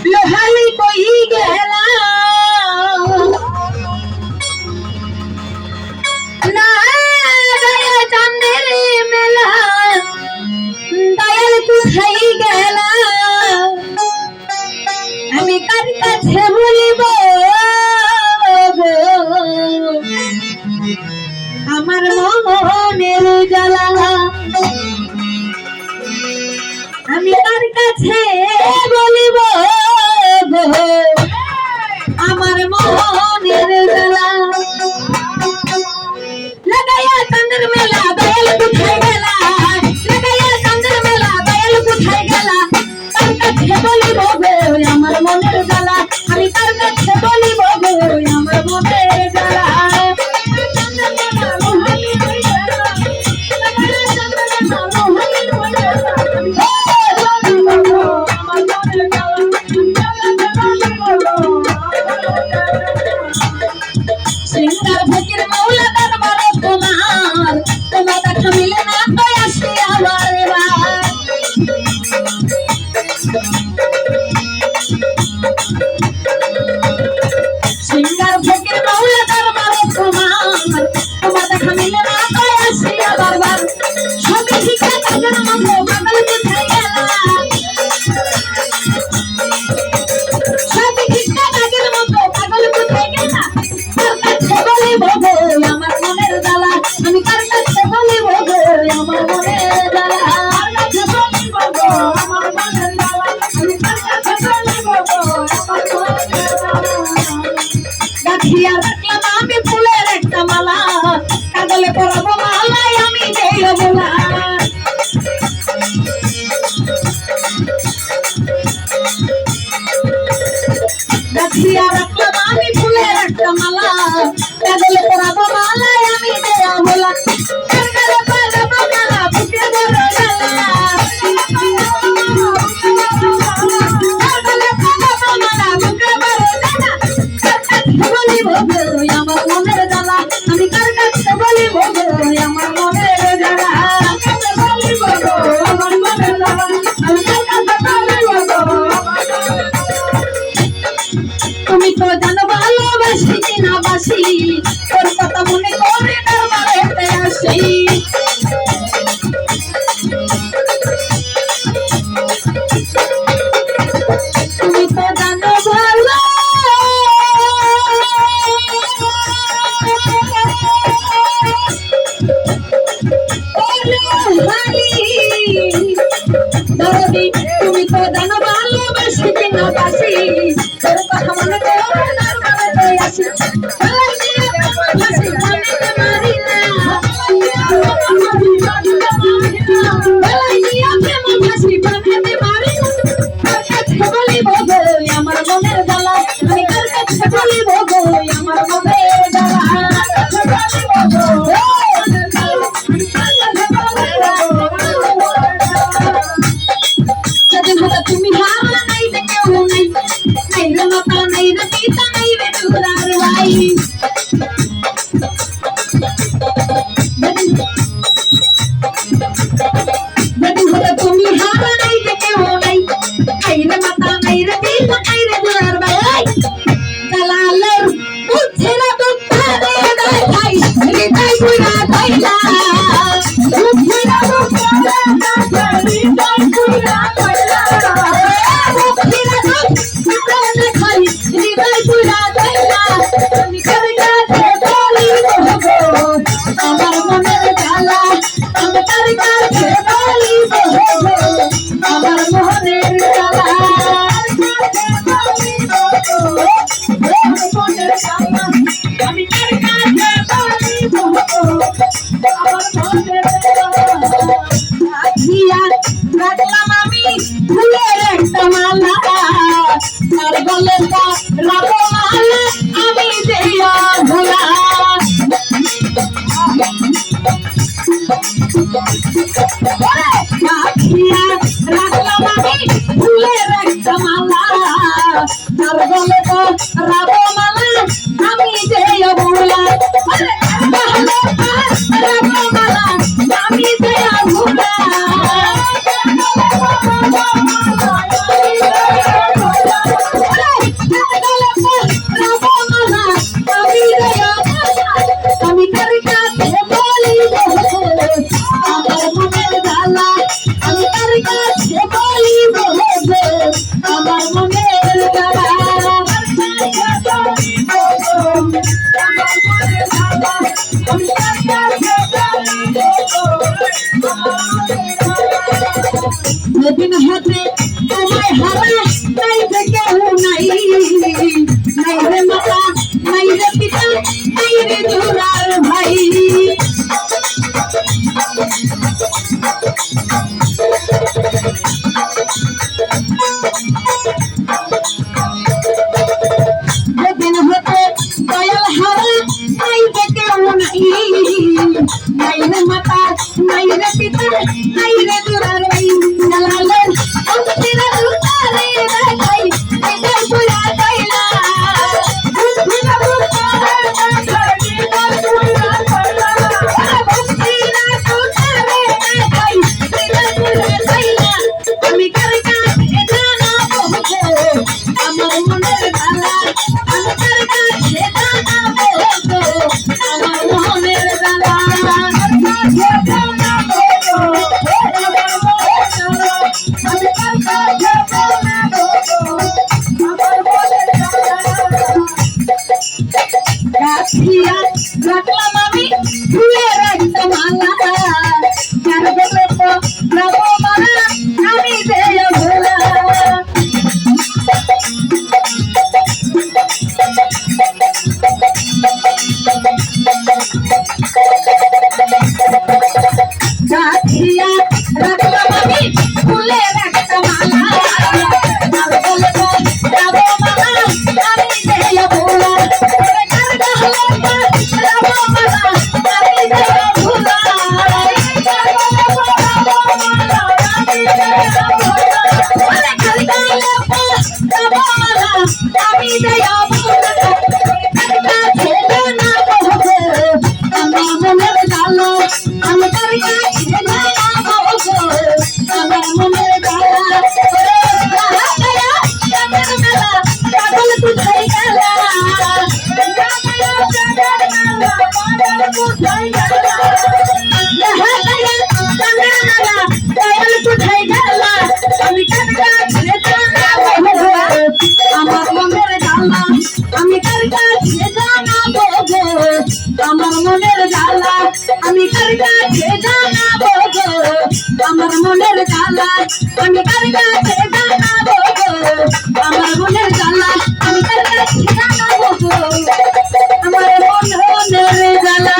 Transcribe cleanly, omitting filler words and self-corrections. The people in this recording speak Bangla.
লোহালি কই গেলা না দয়া চাঁদের মেলা দয়াল কোথায় গেলা আমি কার কাছে বলিব আমার মনের জ্বালা আমি কার কাছে বলিব আমার মনের জ্বালা লাগাইয়া চাঁদের মেলা দয়াল কোথায় গেলা লাগাইয়া চাঁদের মেলা দয়াল কোথায় গেলা কার কাছে বলিব আমার মনের জ্বালা আমি কার কাছে বলিব আমার মনের জ্বালা সিঙ্গার ফকির মৌলা দরবারে তোমার দেখা মিলে না তো আসি আবার সিঙ্গার ফকির মৌলা দরবারে তোমার দেখা মিলে না তো আসি আবার সবে শিক্ষা তাদের মতো পাগল কোথায় গেলা সবে শিক্ষা তাদের মতো পাগল কোথায় গেলা আমার মনের জ্বালা আমি কার কাছে বলিব আমার মনের জ্বালা গাছিয়া রাখলাম আমি ফুলের একটা মালা কাগলে পরাবো মালাই আমি দেব বলা গাছিয়া রাখলাম আমি ফুলের একটা মালা কাগলে পরাবো মালাই আমি দেব বলা কাগলে পরাবো মালা বুকে বড় জ্বালা কাগলে পরাবো মালা বুকে বড় জ্বালা বলিব আমার মনের জ্বালা আমি কার কাছে বলিব আমার মনের জ্বালা বলিব আমার মনের জ্বালা আমি কার কাছে বলিব তুমি তো জানো ভালোবাসি কিনা বাসি তোর কথা মনে করে দরবারেতে আসি তুমি তো জানো ভালো তুমি তো জানো ভালোবাসি কিনা বাসি তোর কথা মনে করে দরবারেতে আসি আমার মনের জ্বালা আমি কার কাছে বলিব আমার মনের জ্বালা সেদিন হতো তুমি হারা নাই রে কেউ নাই নাই রে মাতা নাই রে পিতা নাই রে দুরার ভাই সেদিন হতো তুমি হারা নাই রে কেউ নাই নাই রে মাতা নাই রে পিতা নাই রে দুরার ভাই জালালের বুঝছে না তো ভাই ভাই হৃদয় পুরা কইলা বুঝছে না তো হৃদয় পুরা কইলা হৃদয় পুরা কইলা আমি কার কাছে বলিব আমার মনের জ্বালা আমি কার কাছে বলিব আমার মনের জ্বালা আমি কার কাছে বলিব আমার মনের জ্বালা রাখলাম আমি ফুলের একটা মালা তার গলে রাখো মালা আমি দেয়া ভোলা রাখলাম আমি ফুলের একটা মালা তার গলে রাখো মালা আমি দেয়া ভোলা রাখো মালা আমি দেয়া ভোলা যেদিন হাতে তোমায় হারা নাই যে কেউ নাই, নাই রে মাতা নাই রে পিতা নাই রে দুলার ভাই। যেদিন হাতে দয়াল হারা নাই যে কেউ নাই, নাই রে মাতা নাই রে পিতা নাই রে দুলার ভাই। জালালের অন্তরে দুতারে দেখাই দিতে পুরা কইলা, ভক্তিনা দুতারে দেখাই দিতে পুরা কইলা, ভক্তিনা দুতারে দেখাই দিতে পুরা কইলা। আমি কার কাছে জানাবো গো আমার মনের জ্বালা, আমি কার কাছে জানাবো গো আমার মনের জ্বালা, রাখিয়া রাখলাম আমি ফুলের একটা মালা, যার বলে তো যাবো মালা আমি দেয় ভোলা। রাখিয়া রাখলাম আমি ফুলের একটা মালা, যার বলে তো যাবো মালা আমি দেয় ভোলা। আমি কার কাছে জানাবো গো আমার মনের জ্বালা, আমি কার কাছে জানাবো গো আমার মনের জ্বালা, আমি কার কাছে জানাবো গো আমার মনের জ্বালা, আমি কার কাছে জানাবো গো আমার মনের জ্বালা।